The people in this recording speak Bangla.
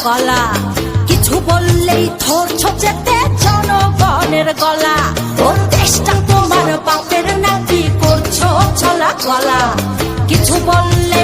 কলা। কিছু বললেই ধরছো যেতে জনগণের গলা। ও দেশটা তোমার বাপের নাকি করছো ছলা কলা। কিছু বললে